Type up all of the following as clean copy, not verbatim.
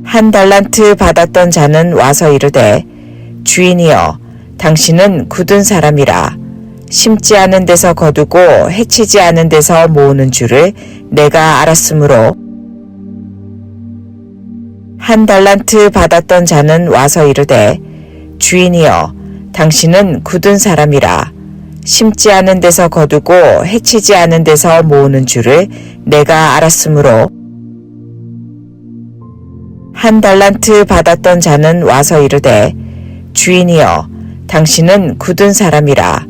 한 달란트 받았던 자는 와서 이르되 주인이여 당신은 굳은 사람이라 심지 않은 데서 거두고 해치지 않은 데서 모으는 줄을 내가 알았으므로 한 달란트 받았던 자는 와서 이르되 주인이여 당신은 굳은 사람이라 심지 않은 데서 거두고 해치지 않은 데서 모으는 줄을 내가 알았으므로 한 달란트 받았던 자는 와서 이르되 주인이여 당신은 굳은 사람이라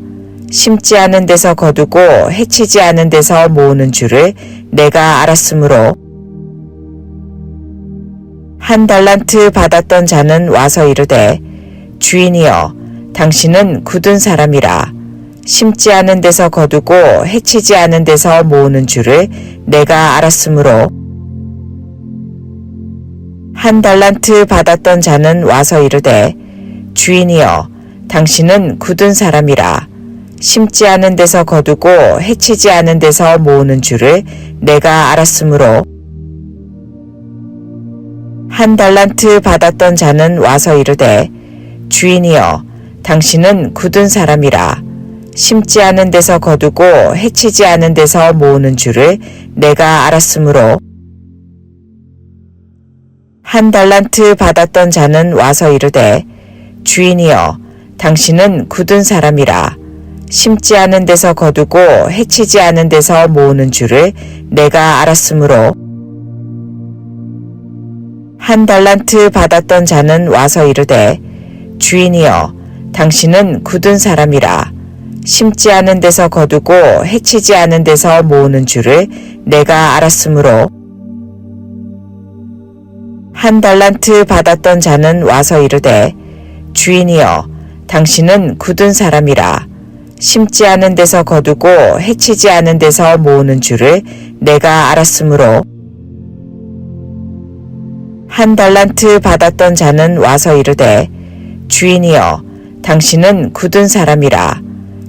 심지 않은 데서 거두고 해치지 않은 데서 모으는 줄을 내가 알았으므로 한 달란트 받았던 자는 와서 이르되 주인이여 당신은 굳은 사람이라 심지 않은 데서 거두고 해치지 않은 데서 모으는 줄을 내가 알았으므로 한 달란트 받았던 자는 와서 이르되 주인이여 당신은 굳은 사람이라 심지 않은 데서 거두고 해치지 않은 데서 모으는 줄을 내가 알았으므로 한 달란트 받았던 자는 와서 이르되 주인이여 당신은 굳은 사람이라 심지 않은 데서 거두고 해치지 않은 데서 모으는 줄을 내가 알았으므로 한 달란트 받았던 자는 와서 이르되 주인이여 당신은 굳은 사람이라 심지 않은 데서 거두고 해치지 않은 데서 모으는 줄을 내가 알았으므로 한 달란트 받았던 자는 와서 이르되 주인이여 당신은 굳은 사람이라 심지 않은 데서 거두고 해치지 않은 데서 모으는 줄을 내가 알았으므로 한 달란트 받았던 자는 와서 이르되 주인이여 당신은 굳은 사람이라 심지 않은 데서 거두고 해치지 않은 데서 모으는 줄을 내가 알았으므로 한 달란트 받았던 자는 와서 이르되 주인이여 당신은 굳은 사람이라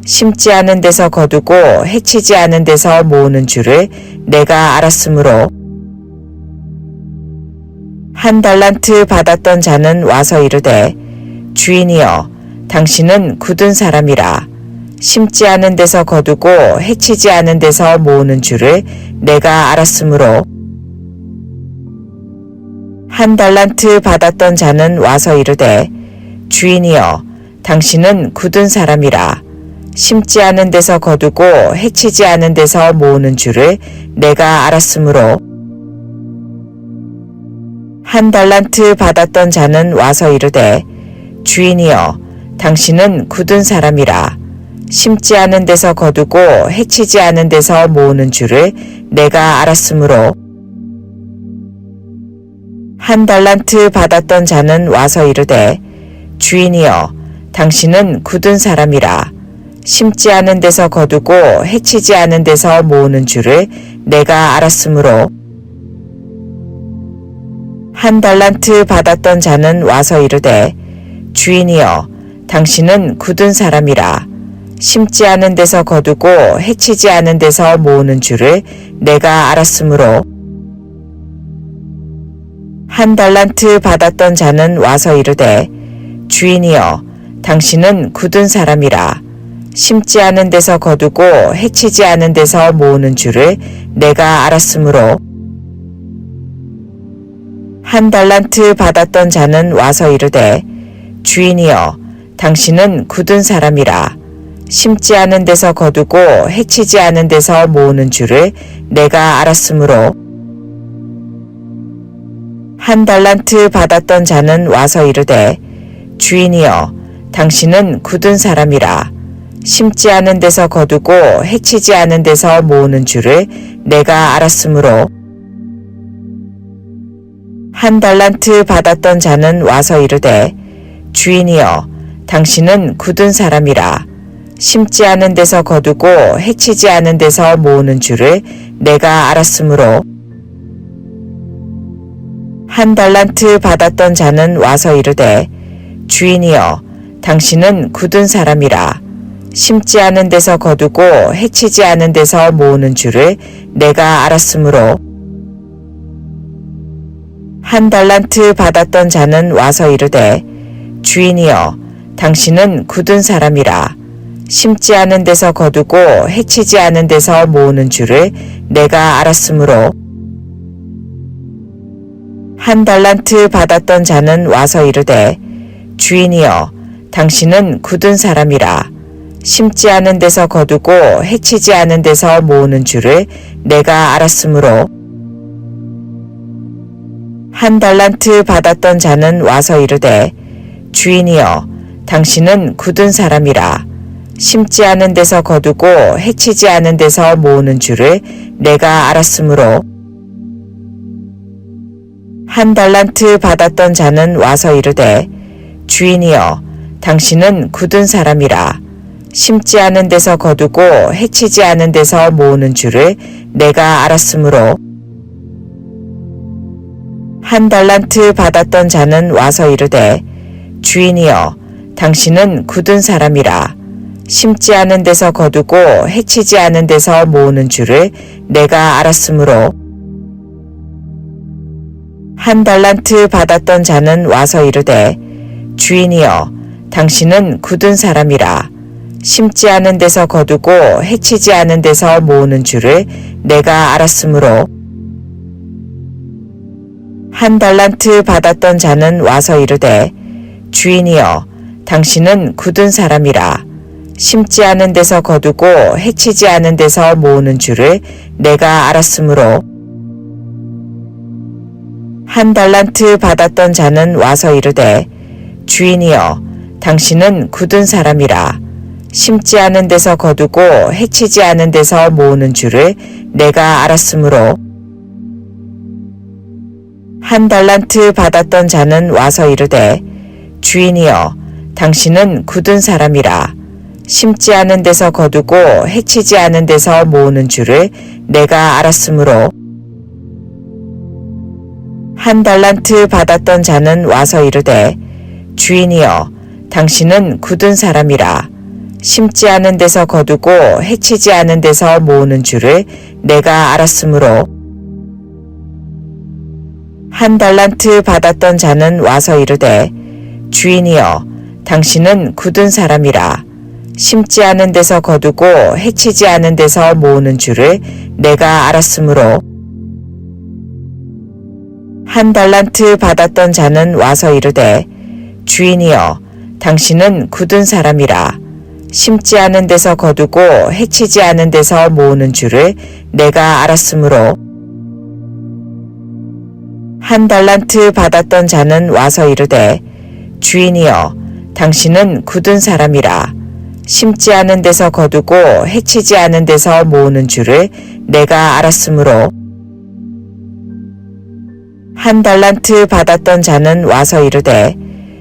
심지 않은 데서 거두고 해치지 않은 데서 모으는 줄을 내가 알았으므로 한 달란트 받았던 자는 와서 이르되 주인이여 당신은 굳은 사람이라 심지 않은 데서 거두고 해치지 않은 데서 모으는 줄을 내가 알았으므로 한 달란트 받았던 자는 와서 이르되 주인이여 당신은 굳은 사람이라 심지 않은 데서 거두고 해치지 않은 데서 모으는 줄을 내가 알았으므로 한 달란트 받았던 자는 와서 이르되 주인이여 당신은 굳은 사람이라 심지 않은 데서 거두고 해치지 않은 데서 모으는 줄을 내가 알았으므로 한 달란트 받았던 자는 와서 이르되 주인이여 당신은 굳은 사람이라 심지 않은 데서 거두고 해치지 않은 데서 모으는 줄을 내가 알았으므로 한 달란트 받았던 자는 와서 이르되 주인이여 당신은 굳은 사람이라 심지 않은 데서 거두고 해치지 않은 데서 모으는 줄을 내가 알았으므로 한 달란트 받았던 자는 와서 이르되 주인이여 당신은 굳은 사람이라 심지 않은 데서 거두고 해치지 않은 데서 모으는 줄을 내가 알았으므로 한 달란트 받았던 자는 와서 이르되 주인이여 당신은 굳은 사람이라 심지 않은 데서 거두고 해치지 않은 데서 모으는 줄을 내가 알았으므로 한 달란트 받았던 자는 와서 이르되 주인이여 당신은 굳은 사람이라 심지 않은 데서 거두고 해치지 않은 데서 모으는 줄을 내가 알았으므로 한 달란트 받았던 자는 와서 이르되 주인이여 당신은 굳은 사람이라 심지 않은 데서 거두고 해치지 않은 데서 모으는 줄을 내가 알았으므로 한 달란트 받았던 자는 와서 이르되 주인이여 당신은 굳은 사람이라 심지 않은 데서 거두고 해치지 않은 데서 모으는 줄을 내가 알았으므로 한 달란트 받았던 자는 와서 이르되 주인이여 당신은 굳은 사람이라 심지 않은 데서 거두고 해치지 않은 데서 모으는 줄을 내가 알았으므로 한 달란트 받았던 자는 와서 이르되 주인이여 당신은 굳은 사람이라 심지 않은 데서 거두고 해치지 않은 데서 모으는 줄을 내가 알았으므로 한 달란트 받았던 자는 와서 이르되 주인이여 당신은 굳은 사람이라 심지 않은 데서 거두고 해치지 않은 데서 모으는 줄을 내가 알았으므로 한 달란트 받았던 자는 와서 이르되 주인이여 당신은 굳은 사람이라 심지 않은 데서 거두고 해치지 않은 데서 모으는 줄을 내가 알았으므로 한 달란트 받았던 자는 와서 이르되 주인이여 당신은 굳은 사람이라 심지 않은 데서 거두고 해치지 않은 데서 모으는 줄을 내가 알았으므로 한 달란트 받았던 자는 와서 이르되 주인이여 당신은 굳은 사람이라 심지 않은 데서 거두고 해치지 않은 데서 모으는 줄을 내가 알았으므로 한 달란트 받았던 자는 와서 이르되 주인이여 당신은 굳은 사람이라 심지 않은 데서 거두고 해치지 않은 데서 모으는 줄을 내가 알았으므로 한 달란트 받았던 자는 와서 이르되 주인이여 당신은 굳은 사람이라 심지 않은 데서 거두고 해치지 않은 데서 모으는 줄을 내가 알았으므로 한 달란트 받았던 자는 와서 이르되 주인이여 당신은 굳은 사람이라 심지 않은 데서 거두고 해치지 않은 데서 모으는 줄을 내가 알았으므로 한 달란트 받았던 자는 와서 이르되 주인이여 당신은 굳은 사람이라 심지 않은 데서 거두고 해치지 않은 데서 모으는 줄을 내가 알았으므로 한 달란트 받았던 자는 와서 이르되 주인이여 당신은 굳은 사람이라 심지 않은 데서 거두고 해치지 않은 데서 모으는 줄을 내가 알았으므로 한 달란트 받았던 자는 와서 이르되 주인이여 당신은 굳은 사람이라 심지 않은 데서 거두고 해치지 않은 데서 모으는 줄을 내가 알았으므로 한 달란트 받았던 자는 와서 이르되 주인이여 당신은 굳은 사람이라 심지 않은 데서 거두고 해치지 않은 데서 모으는 줄을 내가 알았으므로 한 달란트 받았던 자는 와서 이르되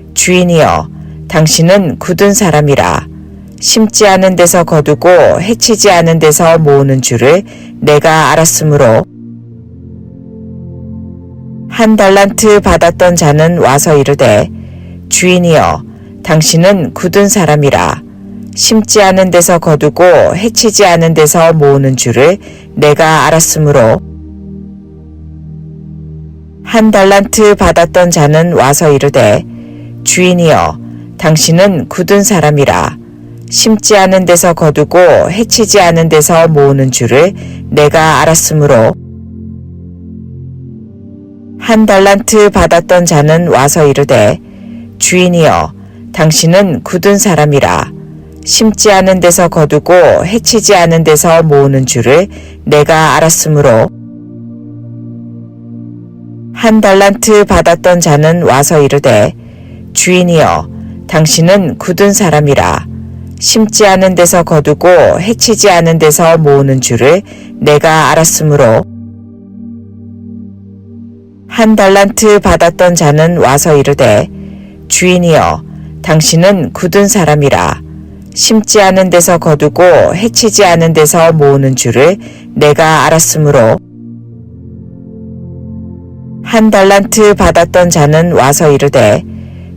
주인이여 당신은 굳은 사람이라 심지 않은 데서 거두고 해치지 않은 데서 모으는 줄을 내가 알았으므로 한 달란트 받았던 자는 와서 이르되 주인이여 당신은 굳은 사람이라 심지 않은 데서 거두고 해치지 않은 데서 모으는 줄을 내가 알았으므로 한 달란트 받았던 자는 와서 이르되 주인이여 당신은 굳은 사람이라 심지 않은 데서 거두고 해치지 않은 데서 모으는 줄을 내가 알았으므로 한 달란트 받았던 자는 와서 이르되 주인이여 당신은 굳은 사람이라 심지 않은 데서 거두고 해치지 않은 데서 모으는 줄을 내가 알았으므로 한 달란트 받았던 자는 와서 이르되 주인이여 당신은 굳은 사람이라 심지 않은 데서 거두고 해치지 않은 데서 모으는 줄을 내가 알았으므로 한 달란트 받았던 자는 와서 이르되 주인이여 당신은 굳은 사람이라 심지 않은 데서 거두고 해치지 않은 데서 모으는 줄을 내가 알았으므로 한 달란트 받았던 자는 와서 이르되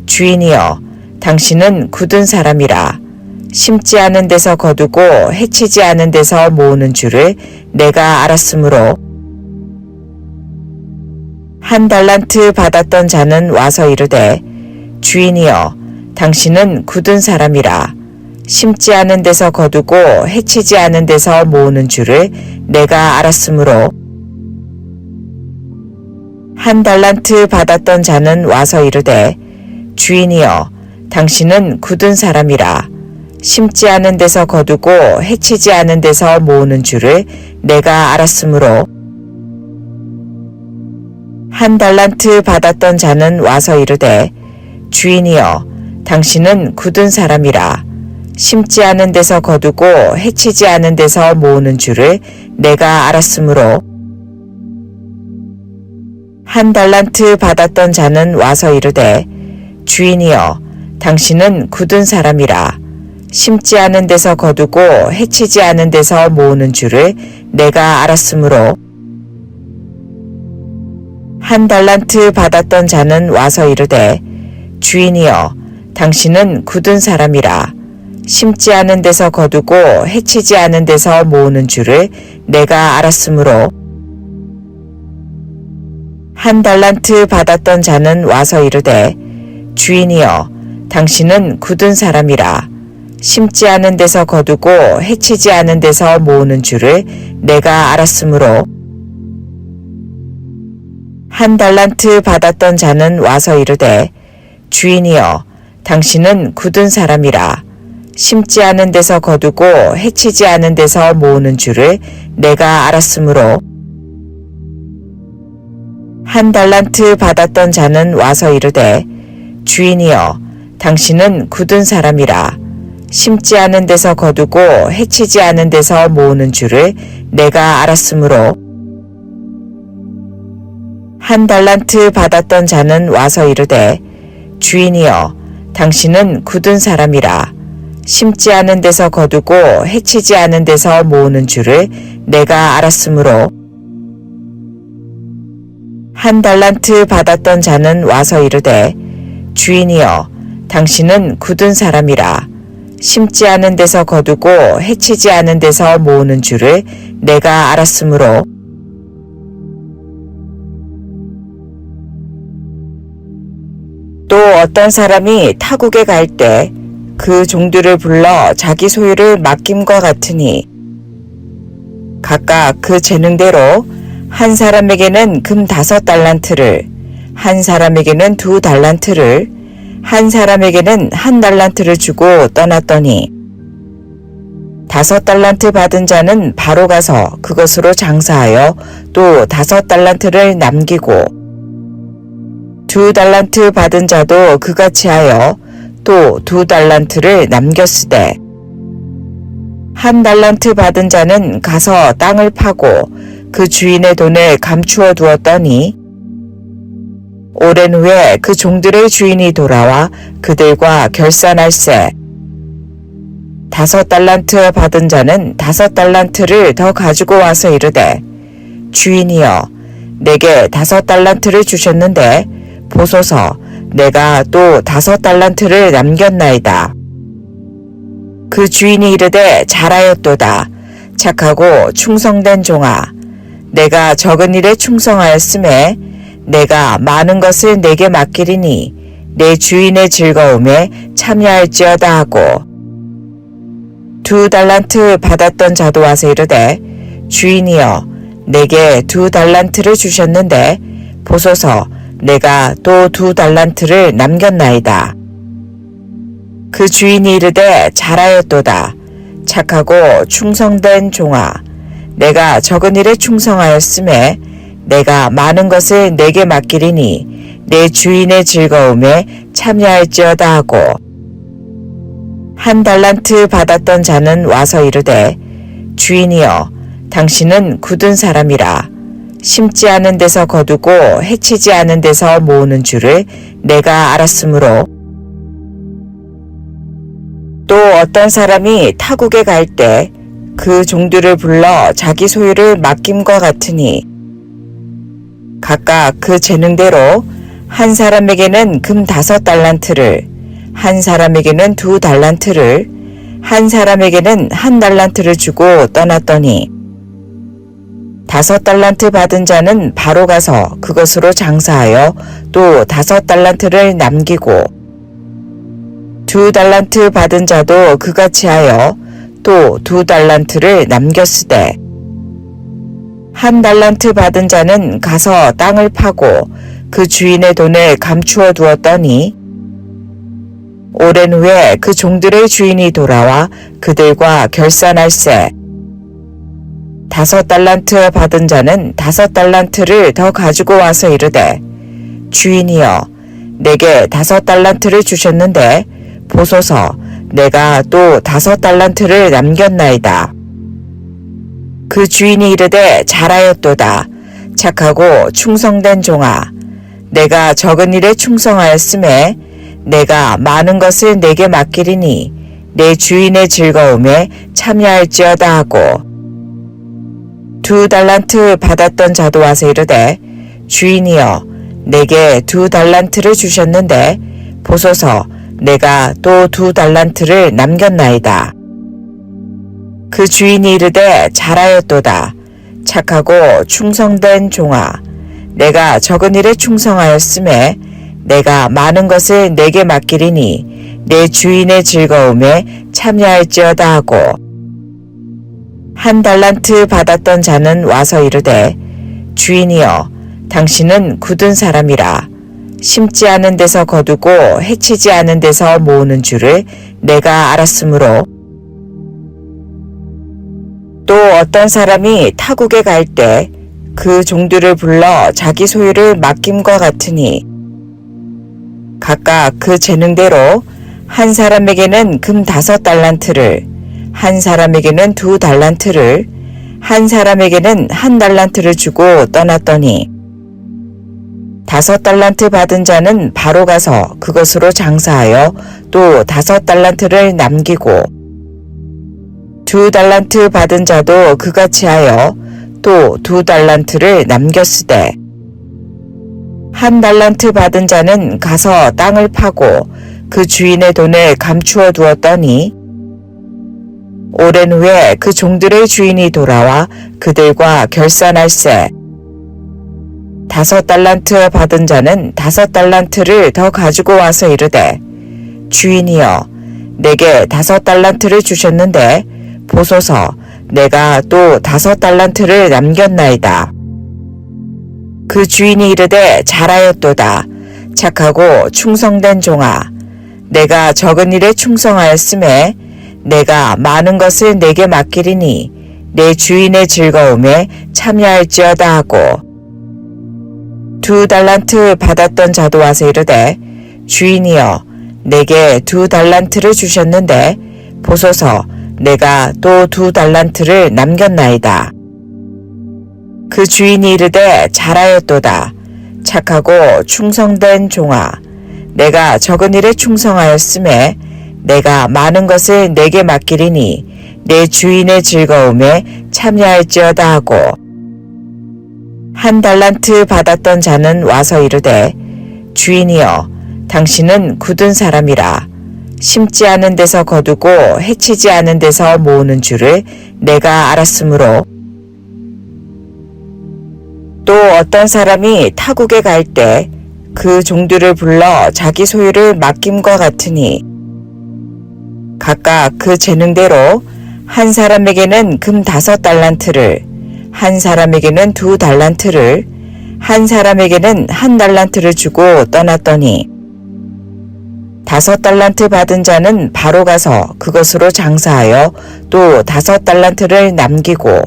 주인이여 당신은 굳은 사람이라 심지 않은 데서 거두고 해치지 않은 데서 모으는 줄을 내가 알았으므로 한 달란트 받았던 자는 와서 이르되 주인이여 당신은 굳은 사람이라 심지 않은 데서 거두고 해치지 않은 데서 모으는 줄을 내가 알았으므로 한 달란트 받았던 자는 와서 이르되 주인이여 당신은 굳은 사람이라 심지 않은 데서 거두고 해치지 않은 데서 모으는 줄을 내가 알았으므로 한 달란트 받았던 자는 와서 이르되 주인이여 당신은 굳은 사람이라 심지 않은 데서 거두고 해치지 않은 데서 모으는 줄을 내가 알았으므로 한 달란트 받았던 자는 와서 이르되 주인이여 당신은 굳은 사람이라 심지 않은 데서 거두고 해치지 않은 데서 모으는 줄을 내가 알았으므로 한 달란트 받았던 자는 와서 이르되 주인이여 당신은 굳은 사람이라 심지 않은 데서 거두고 해치지 않은 데서 모으는 줄을 내가 알았으므로 한 달란트 받았던 자는 와서 이르되 주인이여 당신은 굳은 사람이라 심지 않은 데서 거두고 해치지 않은 데서 모으는 줄을 내가 알았으므로 한 달란트 받았던 자는 와서 이르되 주인이여 당신은 굳은 사람이라 심지 않은 데서 거두고 해치지 않은 데서 모으는 줄을 내가 알았으므로 한 달란트 받았던 자는 와서 이르되 주인이여 당신은 굳은 사람이라 심지 않은 데서 거두고 해치지 않은 데서 모으는 줄을 내가 알았으므로 한 달란트 받았던 자는 와서 이르되 주인이여 당신은 굳은 사람이라 심지 않은 데서 거두고 해치지 않은 데서 모으는 줄을 내가 알았으므로 한 달란트 받았던 자는 와서 이르되 주인이여 당신은 굳은 사람이라 심지 않은 데서 거두고 해치지 않은 데서 모으는 줄을 내가 알았으므로 또 어떤 사람이 타국에 갈 때 그 종들을 불러 자기 소유를 맡김과 같으니 각각 그 재능대로 한 사람에게는 금 5달란트를 한 사람에게는 2달란트를 한 사람에게는 1달란트를 주고 떠났더니 5달란트 받은 자는 바로 가서 그것으로 장사하여 또 5달란트를 남기고 2달란트 받은 자도 그같이 하여 또 2달란트를 남겼으되 1달란트 받은 자는 가서 땅을 파고 그 주인의 돈을 감추어 두었더니 오랜 후에 그 종들의 주인이 돌아와 그들과 결산할세 5달란트 받은 자는 5달란트를 더 가지고 와서 이르되 주인이여 내게 5달란트를 주셨는데 보소서 내가 또 5달란트를 남겼나이다. 그 주인이 이르되 잘하였도다. 착하고 충성된 종아 내가 적은 일에 충성하였음에 내가 많은 것을 내게 맡기리니 내 주인의 즐거움에 참여할지어다 하고 2달란트 받았던 자도 와서 이르되 주인이여 내게 2달란트를 주셨는데 보소서 내가 또 2달란트를 남겼나이다. 그 주인이 이르되 잘하였도다. 착하고 충성된 종아 내가 적은 일에 충성하였음에 내가 많은 것을 내게 맡기리니 내 주인의 즐거움에 참여할지어다 하고 1달란트 받았던 자는 와서 이르되 주인이여 당신은 굳은 사람이라 심지 않은 데서 거두고 해치지 않은 데서 모으는 줄을 내가 알았으므로 또 어떤 사람이 타국에 갈 때 그 종들을 불러 자기 소유를 맡김과 같으니 각각 그 재능대로 한 사람에게는 금 5달란트를 한 사람에게는 2달란트를 한 사람에게는 1달란트를 주고 떠났더니 5달란트 받은 자는 바로 가서 그것으로 장사하여 또 5달란트를 남기고 2달란트 받은 자도 그같이 하여 또 2달란트를 남겼으되 1달란트 받은 자는 가서 땅을 파고 그 주인의 돈을 감추어 두었더니 오랜 후에 그 종들의 주인이 돌아와 그들과 결산할세 5달란트 받은 자는 5달란트를 더 가지고 와서 이르되 주인이여 내게 5달란트를 주셨는데 보소서 내가 또 5달란트를 남겼나이다. 그 주인이 이르되 잘하였도다. 착하고 충성된 종아 내가 적은 일에 충성하였음에 내가 많은 것을 내게 맡기리니 내 주인의 즐거움에 참여할지어다 하고 2달란트 받았던 자도 와서 이르되 주인이여 내게 2달란트를 주셨는데 보소서 내가 또 2달란트를 남겼나이다. 그 주인이 이르되 잘하였도다. 착하고 충성된 종아 내가 적은 일에 충성하였음에 내가 많은 것을 내게 맡기리니 내 주인의 즐거움에 참여할지어다 하고 1달란트 받았던 자는 와서 이르되 주인이여 당신은 굳은 사람이라 심지 않은 데서 거두고 해치지 않은 데서 모으는 줄을 내가 알았으므로 또 어떤 사람이 타국에 갈 때 그 종들을 불러 자기 소유를 맡김과 같으니 각각 그 재능대로 한 사람에게는 금 5달란트를 한 사람에게는 2달란트를 한 사람에게는 1달란트를 주고 떠났더니 5달란트 받은 자는 바로 가서 그것으로 장사하여 또 5달란트를 남기고 2달란트 받은 자도 그같이 하여 또 2달란트를 남겼으되 1달란트 받은 자는 가서 땅을 파고 그 주인의 돈을 감추어 두었더니 오랜 후에 그 종들의 주인이 돌아와 그들과 결산할세 5달란트 받은 자는 5달란트를 더 가지고 와서 이르되 주인이여 내게 5달란트를 주셨는데 보소서 내가 또 5달란트를 남겼나이다. 그 주인이 이르되 잘하였도다. 착하고 충성된 종아 내가 적은 일에 충성하였음에 내가 많은 것을 내게 맡기리니 내 주인의 즐거움에 참여할지어다 하고 2달란트 받았던 자도 와서 이르되 주인이여 내게 2달란트를 주셨는데 보소서 내가 또 2달란트를 남겼나이다. 그 주인이 이르되 잘하였도다. 착하고 충성된 종아 내가 적은 일에 충성하였음에 내가 많은 것을 내게 맡기리니 내 주인의 즐거움에 참여할지어다 하고 1달란트 받았던 자는 와서 이르되 주인이여 당신은 굳은 사람이라 심지 않은 데서 거두고 해치지 않은 데서 모으는 줄을 내가 알았으므로 또 어떤 사람이 타국에 갈 때 그 종들을 불러 자기 소유를 맡김과 같으니 각각 그 재능대로 한 사람에게는 금 5달란트를 한 사람에게는 2달란트를 한 사람에게는 1달란트를 주고 떠났더니 5달란트 받은 자는 바로 가서 그것으로 장사하여 또 5달란트를 남기고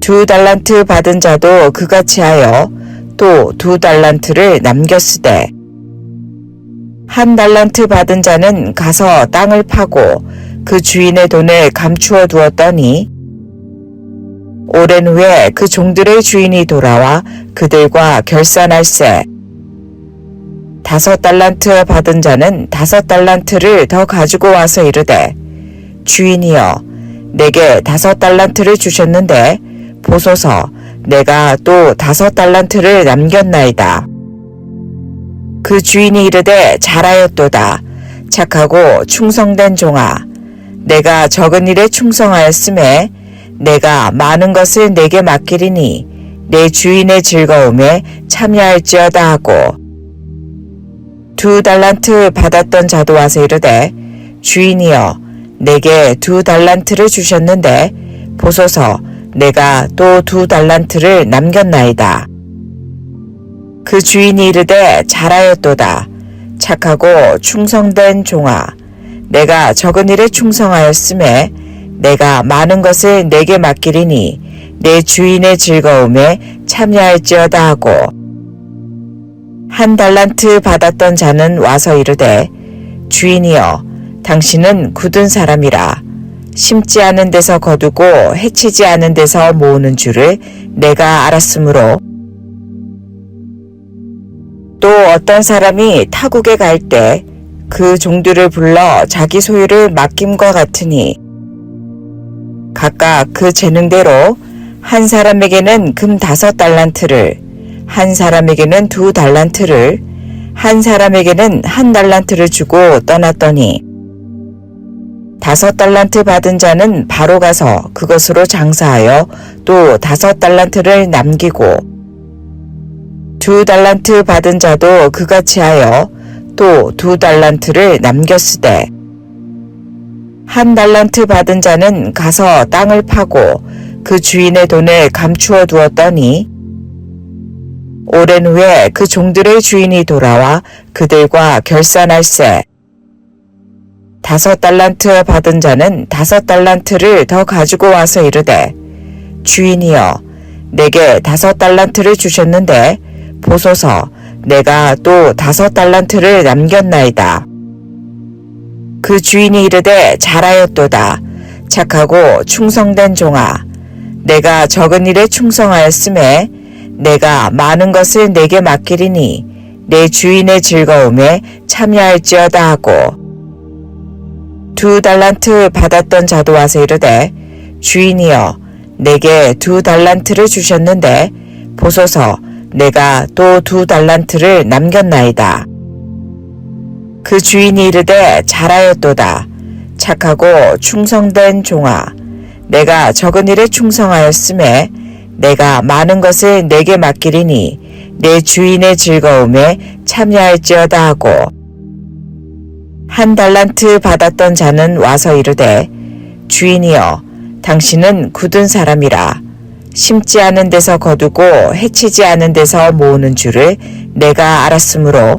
2달란트 받은 자도 그같이 하여 또 2달란트를 남겼으되 1달란트 받은 자는 가서 땅을 파고 그 주인의 돈을 감추어 두었더니 오랜 후에 그 종들의 주인이 돌아와 그들과 결산할세 5달란트 받은 자는 5달란트를 더 가지고 와서 이르되 주인이여 내게 5달란트를 주셨는데 보소서 내가 또 5달란트를 남겼나이다. 그 주인이 이르되 잘하였도다. 착하고 충성된 종아 내가 적은 일에 충성하였음에 내가 많은 것을 내게 맡기리니 내 주인의 즐거움에 참여할지어다 하고 2달란트 받았던 자도 와서 이르되 주인이여 내게 2달란트를 주셨는데 보소서 내가 또 2달란트를 남겼나이다. 그 주인이 이르되 잘하였도다. 착하고 충성된 종아 내가 적은 일에 충성하였음에 내가 많은 것을 내게 맡기리니 내 주인의 즐거움에 참여할지어다 하고 1달란트 받았던 자는 와서 이르되 주인이여 당신은 굳은 사람이라 심지 않은 데서 거두고 해치지 않은 데서 모으는 줄을 내가 알았으므로 또 어떤 사람이 타국에 갈 때 그 종들을 불러 자기 소유를 맡김과 같으니 각각 그 재능대로 한 사람에게는 금 5달란트를 한 사람에게는 2달란트를 한 사람에게는 1달란트를 주고 떠났더니 5달란트 받은 자는 바로 가서 그것으로 장사하여 또 5달란트를 남기고 2달란트 받은 자도 그같이 하여 또 2달란트를 남겼으되 1달란트 받은 자는 가서 땅을 파고 그 주인의 돈을 감추어 두었더니 오랜 후에 그 종들의 주인이 돌아와 그들과 결산할세 5달란트 받은 자는 5달란트를 더 가지고 와서 이르되 주인이여 내게 5달란트를 주셨는데 보소서 내가 또 5달란트를 남겼나이다. 그 주인이 이르되 잘하였도다. 착하고 충성된 종아 내가 적은 일에 충성하였음에 내가 많은 것을 내게 맡기리니 내 주인의 즐거움에 참여할지어다 하고 2달란트 받았던 자도 와서 이르되 주인이여 내게 2달란트를 주셨는데 보소서 내가 또 2달란트를 남겼나이다. 그 주인이 이르되 잘하였도다. 착하고 충성된 종아 내가 적은 일에 충성하였음에 내가 많은 것을 내게 맡기리니 내 주인의 즐거움에 참여할지어다 하고 1달란트 받았던 자는 와서 이르되 주인이여 당신은 굳은 사람이라 심지 않은 데서 거두고 해치지 않은 데서 모으는 줄을 내가 알았으므로